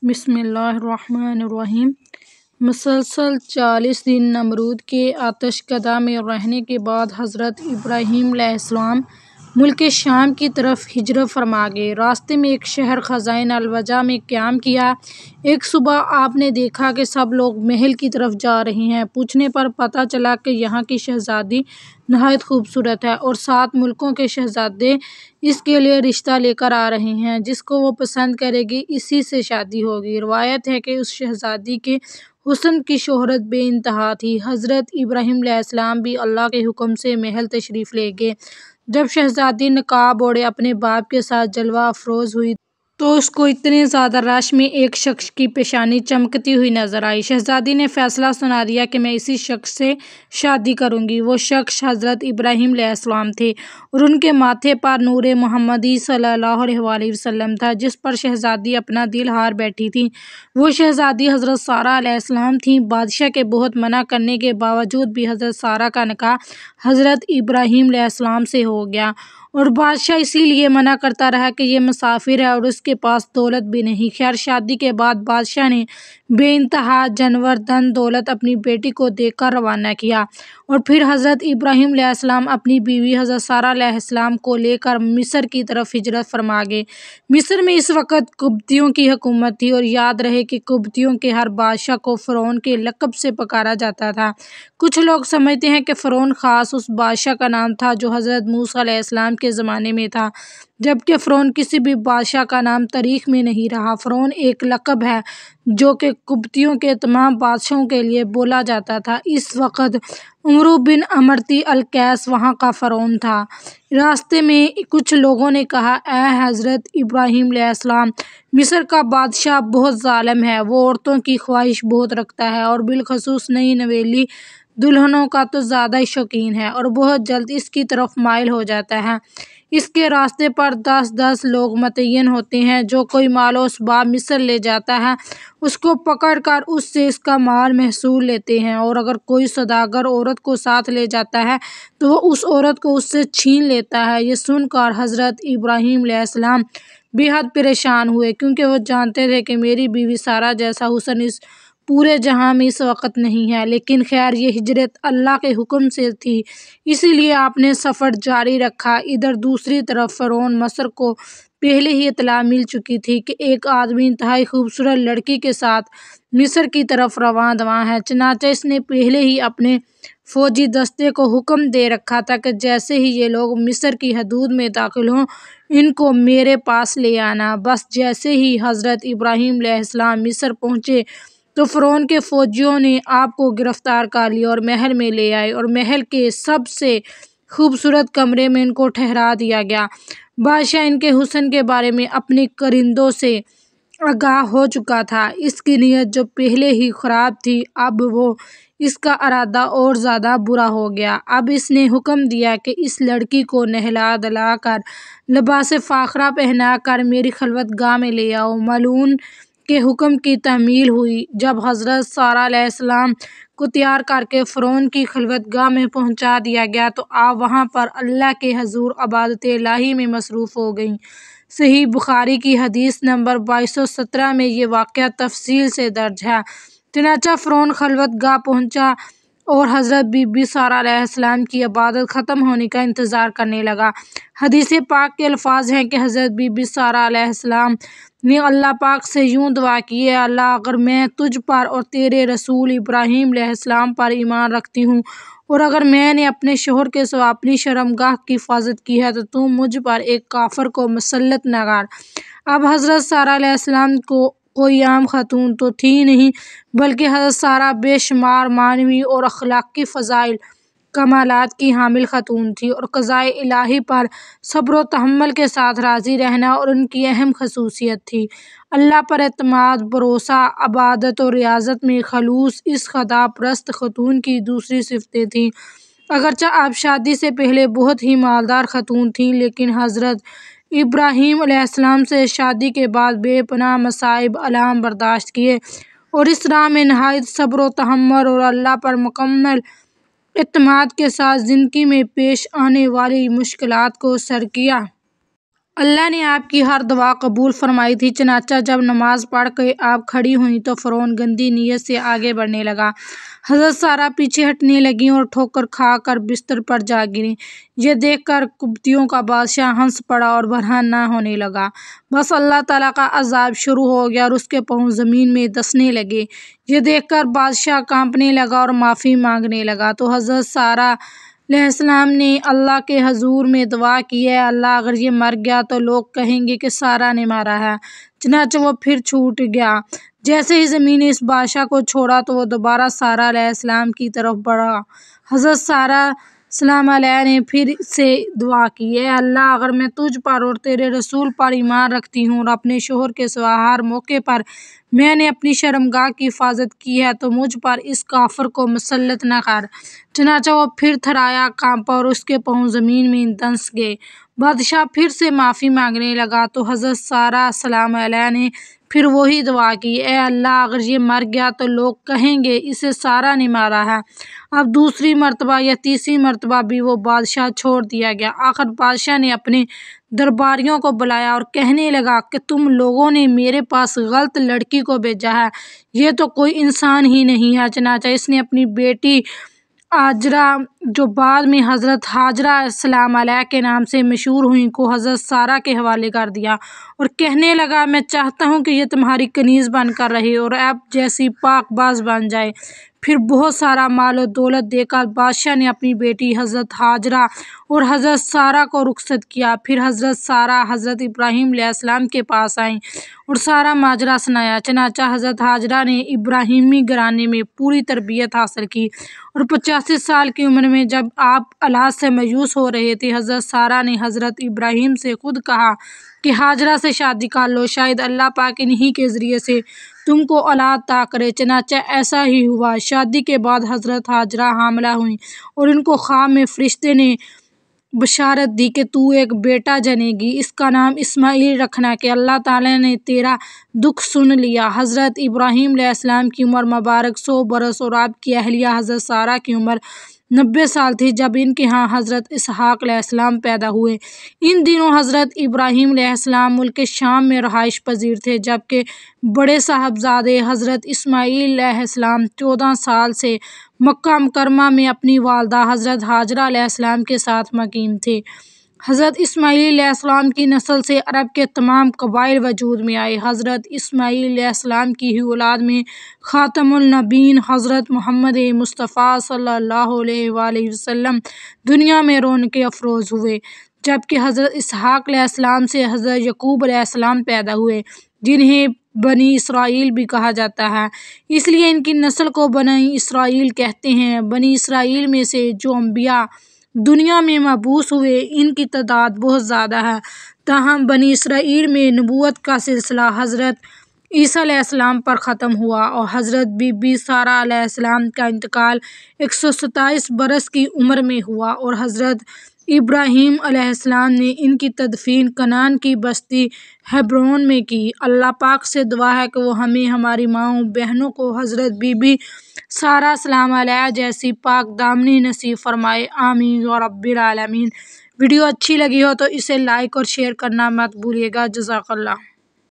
بسم اللہ الرحمن الرحیم۔ مسلسل 40 دن نمرود کے آتش کدہ میں رہنے کے بعد حضرت ابراہیم علیہ السلام ملک شام کی طرف ہجرت فرما گئے۔ راستے میں ایک شہر خزائن الوجہ میں قیام کیا۔ ایک صبح آپ نے دیکھا کہ سب لوگ محل کی طرف جا رہے ہیں۔ پوچھنے پر پتہ چلا کہ یہاں کی شہزادی نہایت خوبصورت ہے اور 7 ملکوں کے شہزادے اس کے لیے رشتہ لے کر آ رہے ہیں۔ جس کو وہ پسند کرے گی اسی سے شادی ہوگی۔ روایت ہے کہ اس شہزادی کے حسن کی شہرت بے انتہا تھی۔ حضرت ابراہیم علیہ السلام بھی اللہ کے حکم سے محل تشریف لے گئے۔ جب شہزادی نقاب اوڑھے اپنے باپ کے ساتھ جلوہ افروز ہوئی تو اس کو اتنے زیادہ رش میں ایک شخص کی پیشانی چمکتی ہوئی نظر آئی۔ شہزادی نے فیصلہ سنا دیا کہ میں اسی شخص سے شادی کروں گی۔ وہ شخص حضرت ابراہیم علیہ السلام تھے اور ان کے ماتھے پر نور محمدی صلی اللہ علیہ وآلہ وسلم تھا جس پر شہزادی اپنا دل ہار بیٹھی تھی۔ وہ شہزادی حضرت سارہ علیہ السلام تھیں۔ بادشاہ کے بہت منع کرنے کے باوجود بھی حضرت سارہ کا نکاح حضرت ابراہیم علیہ السلام سے ہو گیا اور بادشاہ اسی لیے منع کرتا رہا کہ یہ مسافر ہے اور اس کے پاس دولت بھی نہیں۔ خیر شادی کے بعد بادشاہ نے بے انتہا جانور دن دولت اپنی بیٹی کو دے کر روانہ کیا اور پھر حضرت ابراہیم علیہ السلام اپنی بیوی حضرت سارہ علیہ السلام کو لے کر مصر کی طرف ہجرت فرما گئے۔ مصر میں اس وقت قبطیوں کی حکومت تھی اور یاد رہے کہ قبطیوں کے ہر بادشاہ کو فرعون کے لقب سے پکارا جاتا تھا۔ کچھ لوگ سمجھتے ہیں کہ فرعون خاص اس بادشاہ کا نام تھا جو حضرت موسیٰ علیہ السلام کے زمانے میں تھا، جبکہ فرعون کسی بھی بادشاہ کا نام تاریخ میں نہیں رہا۔ فرعون ایک لقب ہے جو کہ قبطیوں کے تمام بادشاہوں کے لیے بولا جاتا تھا۔ اس وقت عمرو بن امرتی القیس وہاں کا فرعون تھا۔ راستے میں کچھ لوگوں نے کہا، اے حضرت ابراہیم علیہ السلام، مصر کا بادشاہ بہت ظالم ہے۔ وہ عورتوں کی خواہش بہت رکھتا ہے اور بالخصوص نئی نویلی دلہنوں کا تو زیادہ ہی شوقین ہے اور بہت جلد اس کی طرف مائل ہو جاتا ہے۔ اس کے راستے پر 10 لوگ متعین ہوتے ہیں۔ جو کوئی مال و اسباب مصر لے جاتا ہے اس کو پکڑ کر اس سے اس کا مال محصول لیتے ہیں اور اگر کوئی سوداگر عورت کو ساتھ لے جاتا ہے تو وہ اس عورت کو اس سے چھین لیتا ہے۔ یہ سن کر حضرت ابراہیم علیہ السلام بے حد پریشان ہوئے کیونکہ وہ جانتے تھے کہ میری بیوی سارہ جیسا حسن اس پورے جہاں میں اس وقت نہیں ہے، لیکن خیر یہ ہجرت اللہ کے حکم سے تھی اسی لیے آپ نے سفر جاری رکھا۔ ادھر دوسری طرف فرعون مصر کو پہلے ہی اطلاع مل چکی تھی کہ ایک آدمی انتہائی خوبصورت لڑکی کے ساتھ مصر کی طرف رواں دواں ہے۔ چنانچہ اس نے پہلے ہی اپنے فوجی دستے کو حکم دے رکھا تھا کہ جیسے ہی یہ لوگ مصر کی حدود میں داخل ہوں ان کو میرے پاس لے آنا۔ بس جیسے ہی حضرت ابراہیم علیہ السلام مصر پہنچے تو فرعون کے فوجیوں نے آپ کو گرفتار کر لیا اور محل میں لے آئے اور محل کے سب سے خوبصورت کمرے میں ان کو ٹھہرا دیا گیا۔ بادشاہ ان کے حسن کے بارے میں اپنے کرندوں سے آگاہ ہو چکا تھا۔ اس کی نیت جو پہلے ہی خراب تھی اب وہ اس کا ارادہ اور زیادہ برا ہو گیا۔ اب اس نے حکم دیا کہ اس لڑکی کو نہلا دھلا کر لباس فاخرہ پہنا کر میری خلوت گاہ میں لے آؤ۔ ملعون کے حکم کی تعمیل ہوئی۔ جب حضرت سارہ علیہ السلام کو تیار کر کے فرعون کی خلوت گاہ میں پہنچا دیا گیا تو آپ وہاں پر اللہ کے حضور عبادت الہی میں مصروف ہو گئیں۔ صحیح بخاری کی حدیث نمبر 2217 میں یہ واقعہ تفصیل سے درج ہے۔ چنانچہ فرعون خلوت گاہ پہنچا اور حضرت بی بی سارہ علیہ السلام کی عبادت ختم ہونے کا انتظار کرنے لگا۔ حدیث پاک کے الفاظ ہیں کہ حضرت بی بی سارہ علیہ السلام نے اللہ پاک سے یوں دعا کی، اے اللہ اگر میں تجھ پر اور تیرے رسول ابراہیم علیہ السلام پر ایمان رکھتی ہوں اور اگر میں نے اپنے شوہر کے سوا اپنی شرمگاہ کی حفاظت کی ہے تو مجھ پر ایک کافر کو مسلط نہ کر۔ اب حضرت سارہ علیہ السلام کو کوئی عام خاتون تو تھی نہیں بلکہ حضرت سارہ بے شمار معنوی اور اخلاقی فضائل کمالات کی حامل خاتون تھی اور قضائے الہی پر صبر و تحمل کے ساتھ راضی رہنا اور ان کی اہم خصوصیت تھی۔ اللہ پر اعتماد، بھروسہ، عبادت و ریاضت میں خلوص اس خدا پرست خاتون کی دوسری صفتیں تھیں۔ اگرچہ آپ شادی سے پہلے بہت ہی مالدار خاتون تھیں لیکن حضرت ابراہیم علیہ السلام سے شادی کے بعد بے پناہ مصائب آلام برداشت کیے اور اس راہ میں نہایت صبر و تحمل اور اللہ پر مکمل اعتماد کے ساتھ زندگی میں پیش آنے والی مشکلات کو سر کیا۔ اللہ نے آپ کی ہر دعا قبول فرمائی تھی۔ چنانچہ جب نماز پڑھ کے آپ کھڑی ہوئیں تو فرعون گندی نیت سے آگے بڑھنے لگا۔ حضرت سارہ پیچھے ہٹنے لگیں اور ٹھوکر کھا کر بستر پر جا گریں۔ یہ دیکھ کر قبطیوں کا بادشاہ ہنس پڑا اور برہنہ نہ ہونے لگا۔ بس اللہ تعالیٰ کا عذاب شروع ہو گیا اور اس کے پاؤں زمین میں دسنے لگے۔ یہ دیکھ کر بادشاہ کانپنے لگا اور معافی مانگنے لگا تو حضرت سارہ علیہ السلام نے اللہ کے حضور میں دعا کی، اے اللہ، اگر یہ مر گیا تو لوگ کہیں گے کہ سارہ نے مارا ہے۔ چنانچہ وہ پھر چھوٹ گیا۔ جیسے ہی زمین نے اس بادشاہ کو چھوڑا تو وہ دوبارہ سارہ علیہ السلام کی طرف بڑھا۔ حضرت سارہ السلام علیہ نے پھر سے دعا کی، اے اللہ، اگر میں تجھ پر اور تیرے رسول پر ایمان رکھتی ہوں اور اپنے شوہر کے سوا ہر موقع پر میں نے اپنی شرمگاہ کی حفاظت کی ہے تو مجھ پر اس کافر کو مسلط نہ کر۔ چنانچہ وہ پھر تھرایا، کانپا اور اس کے پاؤں زمین میں دھنس گئے۔ بادشاہ پھر سے معافی مانگنے لگا تو حضرت سارہ السلام علیہ نے پھر وہی دعا کی، اے اللہ، اگر یہ مر گیا تو لوگ کہیں گے اسے سارہ نے مارا ہے۔ اب دوسری مرتبہ یا تیسری مرتبہ بھی وہ بادشاہ چھوڑ دیا گیا۔ آخر بادشاہ نے اپنے درباریوں کو بلایا اور کہنے لگا کہ تم لوگوں نے میرے پاس غلط لڑکی کو بھیجا ہے، یہ تو کوئی انسان ہی نہیں ہے۔ چنانچہ اس نے اپنی بیٹی ہاجرہ، جو بعد میں حضرت ہاجرہ السلام علیہ کے نام سے مشہور ہوئیں، کو حضرت سارہ کے حوالے کر دیا اور کہنے لگا، میں چاہتا ہوں کہ یہ تمہاری کنیز بن کر رہے اور اب جیسی پاک باز بن جائے۔ پھر بہت سارا مال و دولت دے کر بادشاہ نے اپنی بیٹی حضرت ہاجرہ اور حضرت سارہ کو رخصت کیا۔ پھر حضرت سارہ حضرت ابراہیم علیہ السلام کے پاس آئیں اور سارا ماجرا سنایا۔ چنانچہ حضرت ہاجرہ نے ابراہیمی گھرانے میں پوری تربیت حاصل کی اور 85 سال کی عمر میں جب آپ اولاد سے مایوس ہو رہے تھے، حضرت سارہ نے حضرت ابراہیم سے خود کہا کہ ہاجرہ سے شادی کر لو، شاید اللہ پاک انہی کے ذریعے سے تم کو اولاد عطا کرے۔ چنانچہ ایسا ہی ہوا۔ شادی کے بعد حضرت ہاجرہ حاملہ ہوئیں اور ان کو خواب میں فرشتے نے بشارت دی کہ تو ایک بیٹا جنے گی، اس کا نام اسماعیل رکھنا کہ اللہ تعالیٰ نے تیرا دکھ سن لیا۔ حضرت ابراہیم علیہ السلام کی عمر مبارک 100 برس اور آپ کی اہلیہ حضرت سارہ کی عمر 90 سال تھی جب ان کے ہاں حضرت اسحاق علیہ السلام پیدا ہوئے۔ ان دنوں حضرت ابراہیم علیہ السلام ملک شام میں رہائش پذیر تھے، جبکہ بڑے صاحبزادے حضرت اسماعیل علیہ السلام 14 سال سے مکہ مکرمہ میں اپنی والدہ حضرت ہاجرہ علیہ السلام کے ساتھ مقیم تھے۔ حضرت اسماعیل علیہ السلام کی نسل سے عرب کے تمام قبائل وجود میں آئے۔ حضرت اسماعیل علیہ السلام کی ہی اولاد میں خاتم النبیین حضرت محمد مصطفیٰ صلی اللہ علیہ وآلہ وسلم دنیا میں رونق افروز ہوئے، جبکہ حضرت اسحاق علیہ السلام سے حضرت یعقوب علیہ السلام پیدا ہوئے، جنہیں بنی اسرائیل بھی کہا جاتا ہے، اس لیے ان کی نسل کو بنی اسرائیل کہتے ہیں۔ بنی اسرائیل میں سے جو انبیاء دنیا میں مبعوث ہوئے ان کی تعداد بہت زیادہ ہے، تاہم بنی اسرائیل میں نبوت کا سلسلہ حضرت عیسیٰ علیہ السلام پر ختم ہوا اور حضرت بی بی سارہ علیہ السلام کا انتقال 127 برس کی عمر میں ہوا اور حضرت ابراہیم علیہ السلام نے ان کی تدفین کنعان کی بستی ہیبرون میں کی۔ اللہ پاک سے دعا ہے کہ وہ ہمیں ہماری ماؤں بہنوں کو حضرت بی بی سارہ السلام علیہ جیسی پاک دامنی نصیب فرمائے، آمین یا رب العالمین۔ ویڈیو اچھی لگی ہو تو اسے لائک اور شیئر کرنا مت بھولیے گا۔ جزاک اللہ۔